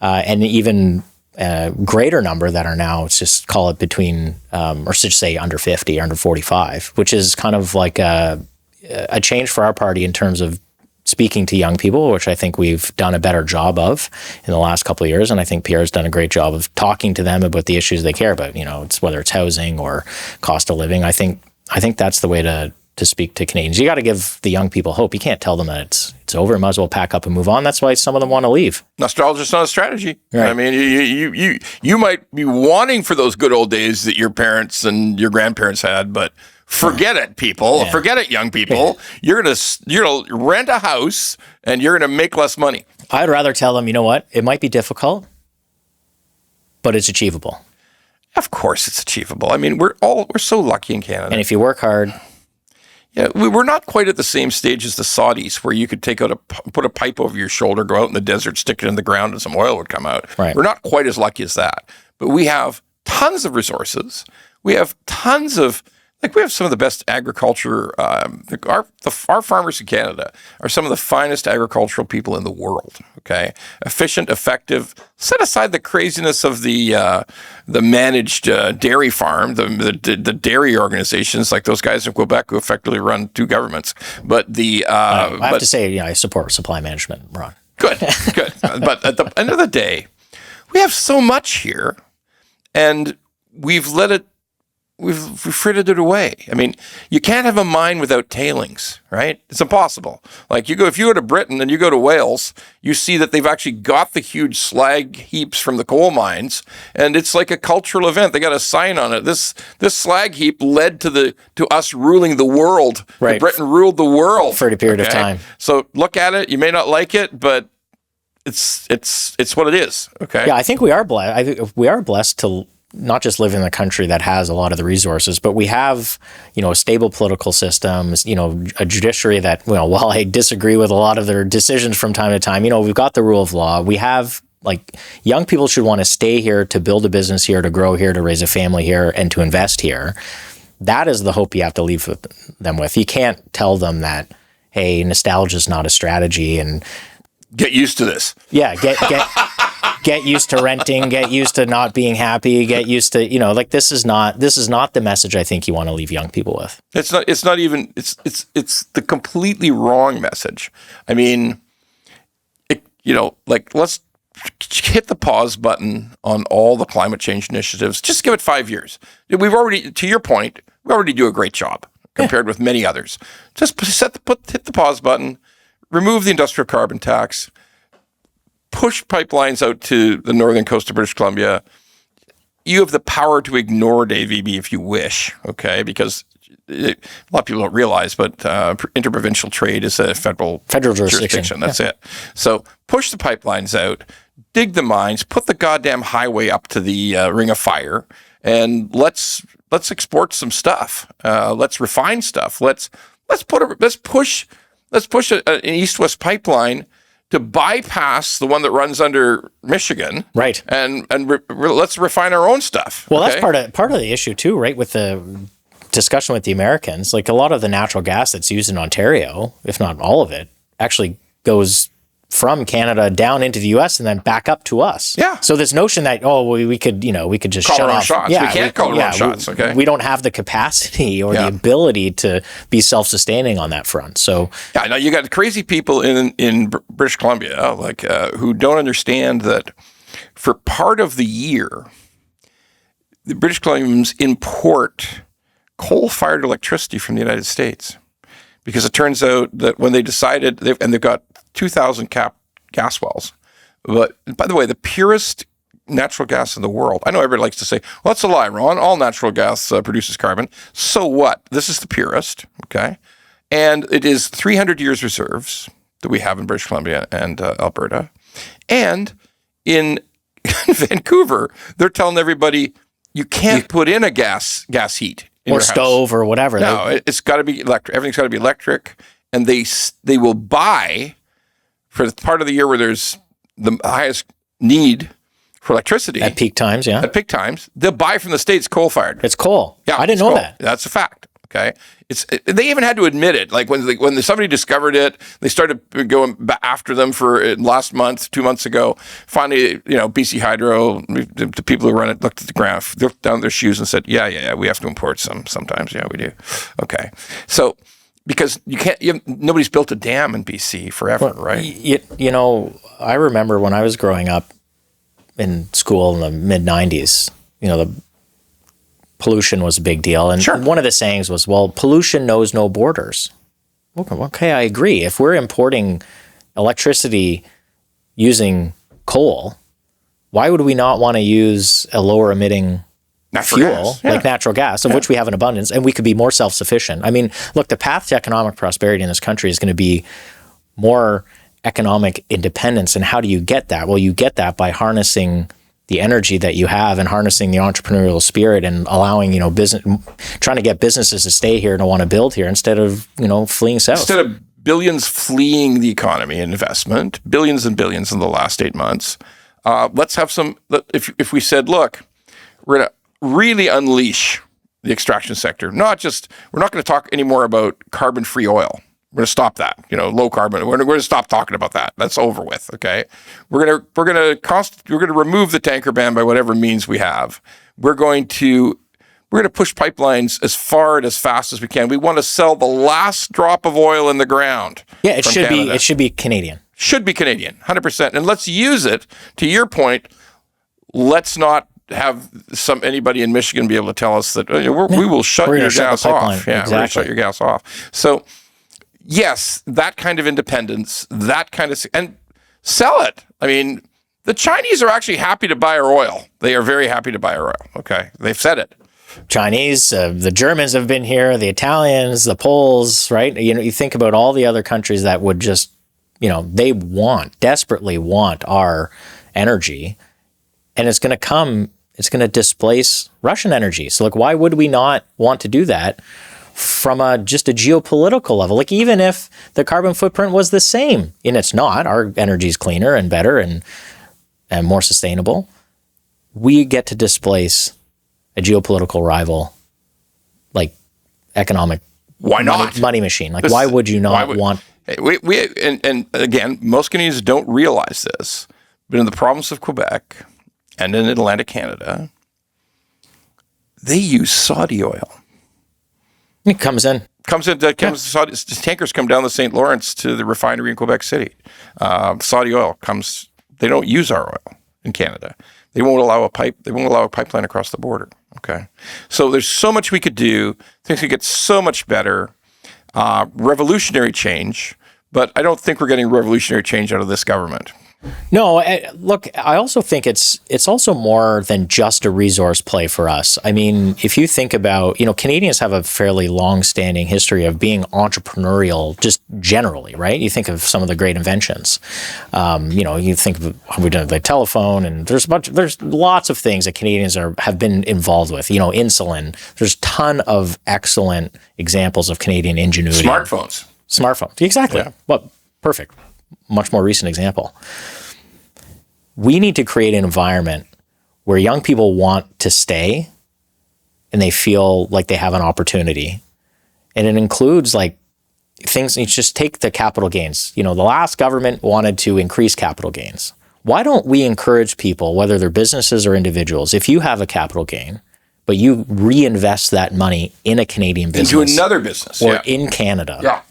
and even a greater number that are now, let's just call it between, or just say under 50, under 45, which is kind of like a change for our party in terms of speaking to young people, which I think we've done a better job of in the last couple of years. And I think Pierre's done a great job of talking to them about the issues they care about, it's whether it's housing or cost of living. I think that's the way to speak to Canadians. You got to give the young people hope. You can't tell them that it's over. Might as well pack up and move on. That's why some of them want to leave. Nostalgia is not a strategy. Right. I mean, you might be wanting for those good old days that your parents and your grandparents had, but forget it, people. Yeah. Forget it, young people. You're gonna rent a house and you're gonna make less money. I'd rather tell them, you know what? It might be difficult, but it's achievable. Of course, it's achievable. I mean, we're so lucky in Canada. And if you work hard. Yeah, we're not quite at the same stage as the Saudis, where you could put a pipe over your shoulder, go out in the desert, stick it in the ground, and some oil would come out. Right. We're not quite as lucky as that, but we have tons of resources. We have tons of, we have some of the best agriculture. Our farmers in Canada are some of the finest agricultural people in the world. Okay, efficient, effective. Set aside the craziness of the managed dairy farm, the dairy organizations like those guys in Quebec who effectively run two governments. But I have to say, I support supply management, Ron. Good. But at the end of the day, we have so much here, and we've let it. We've frittered it away. I mean, you can't have a mine without tailings, right? It's impossible. If you go to Britain and you go to Wales, you see that they've actually got the huge slag heaps from the coal mines, and it's like a cultural event. They got a sign on it. This slag heap led to us ruling the world. Right. Britain ruled the world for a period of time. So look at it. You may not like it, but it's what it is. Okay. Yeah, I think we are blessed. I think we are blessed to not just live in a country that has a lot of the resources, but we have, a stable political system, a judiciary that, while I disagree with a lot of their decisions from time to time, we've got the rule of law. We have, young people should want to stay here, to build a business here, to grow here, to raise a family here, and to invest here. That is the hope you have to leave them with. You can't tell them that, hey, nostalgia is not a strategy, and get used to this. Yeah, get used to renting, get used to not being happy, get used to, this is not the message I think you want to leave young people with. It's the completely wrong message. I mean, let's hit the pause button on all the climate change initiatives. Just give it 5 years. To your point, we already do a great job compared with many others. Just hit the pause button, remove the industrial carbon tax, push pipelines out to the northern coast of British Columbia. You have the power to ignore Dave Eby if you wish, okay? Because a lot of people don't realize, but interprovincial trade is a federal jurisdiction. That's it. So push the pipelines out, dig the mines, put the goddamn highway up to the Ring of Fire, and let's export some stuff. Let's refine stuff. Let's push an east-west pipeline to bypass the one that runs under Michigan, right? And let's refine our own stuff. Well, okay? That's part of the issue too, right? With the discussion with the Americans, a lot of the natural gas that's used in Ontario, if not all of it, actually goes from Canada down into the U.S. and then back up to us. Yeah. So this notion that we could just call shut off shots. Yeah, we can't call our own shots. Okay. We don't have the capacity or the ability to be self-sustaining on that front. So yeah, now you got crazy people in British Columbia who don't understand that for part of the year, the British Columbians import coal-fired electricity from the United States. Because it turns out that when they decided, they've got 2,000 gas wells. But by the way, the purest natural gas in the world. I know everybody likes to say, well, that's a lie, Ron. All natural gas produces carbon. So what? This is the purest, okay? And it is 300 years reserves that we have in British Columbia and Alberta. And in Vancouver, they're telling everybody, you can't put in a gas heat. Or stove or whatever. No, it's got to be electric. Everything's got to be electric. And they will buy, for the part of the year where there's the highest need for electricity. At peak times, yeah. At peak times, they'll buy from the States coal-fired. It's coal. Yeah, I didn't know that. That's a fact. Okay, they even had to admit it. Like when somebody discovered it, they started going after them for last month, 2 months ago. Finally, BC Hydro, the people who run it, looked at the graph, looked down their shoes and said, "Yeah, we have to import sometimes. Yeah, we do." Okay, so because nobody's built a dam in BC forever, right? I remember when I was growing up in school in the mid '90s. The pollution was a big deal. And one of the sayings was, well, pollution knows no borders. Okay, I agree. If we're importing electricity using coal, why would we not want to use a lower emitting fuel like natural gas, of which we have an abundance, and we could be more self-sufficient? I mean, look, the path to economic prosperity in this country is going to be more economic independence. And how do you get that? Well, you get that by harnessing the energy that you have and harnessing the entrepreneurial spirit and allowing, trying to get businesses to stay here and to want to build here instead of, fleeing south. Instead of billions fleeing the economy and investment, billions and billions in the last 8 months, let's have some, if we said, look, we're going to really unleash the extraction sector. We're not going to talk anymore about carbon-free oil. We're going to stop that, low carbon. We're going to stop talking about that. That's over with. Okay, we're going to remove the tanker ban by whatever means we have. We're going to push pipelines as far and as fast as we can. We want to sell the last drop of oil in the ground. Yeah, it should be Canadian. Should be Canadian, 100%. And let's use it. To your point, let's not have anybody in Michigan be able to tell us that we will shut your gas off. Yeah, exactly. We're going to shut your gas off. So. Yes, that kind of independence, and sell it. I mean, the Chinese are actually happy to buy our oil. They are very happy to buy our oil. Okay, they've said it. Chinese, the Germans have been here, the Italians, the Poles, right? You think about all the other countries that would just, they desperately want our energy, and it's going to displace Russian energy. So, why would we not want to do that? From just a geopolitical level, even if the carbon footprint was the same, and it's not, our energy is cleaner and better and more sustainable, we get to displace a geopolitical rival, like economic money machine. Why would you not want? And again, most Canadians don't realize this, but in the province of Quebec and in Atlantic Canada, they use Saudi oil. It comes in. Tankers come down the St. Lawrence to the refinery in Quebec City. Saudi oil comes. They don't use our oil in Canada. They won't allow a pipeline across the border. Okay, so there's so much we could do. Things could get so much better. Revolutionary change, but I don't think we're getting revolutionary change out of this government. No, look, I also think it's also more than just a resource play for us. I mean, if you think about, Canadians have a fairly long-standing history of being entrepreneurial just generally, right? You think of some of the great inventions. You think of how we did the telephone, and there's lots of things that Canadians have been involved with. Insulin. There's a ton of excellent examples of Canadian ingenuity. Smartphones, exactly. Yeah. Well, perfect. Much more recent example. We need to create an environment where young people want to stay and they feel like they have an opportunity. And it includes things, you just take the capital gains. The last government wanted to increase capital gains. Why don't we encourage people, whether they're businesses or individuals, if you have a capital gain, but you reinvest that money in a Canadian business. Into another business. Or in Canada.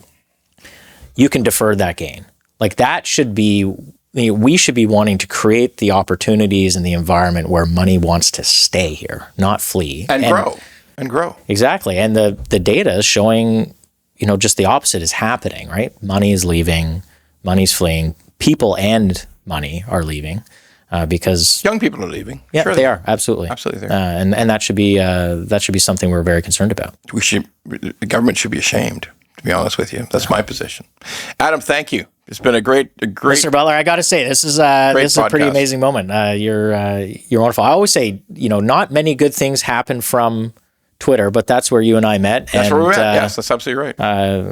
You can defer that gain. Like that should be, we should be wanting to create the opportunities and the environment where money wants to stay here, not flee. And grow. Exactly. And the data is showing, just the opposite is happening, right? Money is leaving, money's fleeing, people and money are leaving because young people are leaving. Yeah, sure they are. Absolutely. Absolutely. And that should be something we're very concerned about. The government should be ashamed, to be honest with you. That's my position. Adam, thank you. It's been a great. Mr. Butler, I got to say, this is a pretty amazing moment. You're wonderful. I always say, not many good things happen from Twitter, but that's where you and I met. That's where we met. Yes, that's absolutely right.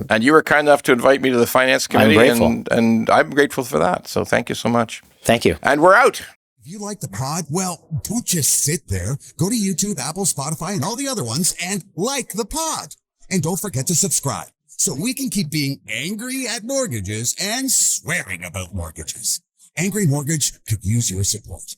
And you were kind enough to invite me to the finance committee. I'm grateful. And I'm grateful for that. So thank you so much. Thank you. And we're out. If you like the pod, well, don't just sit there. Go to YouTube, Apple, Spotify, and all the other ones and like the pod. And don't forget to subscribe so we can keep being angry at mortgages and swearing about mortgages. Angry Mortgage could use your support.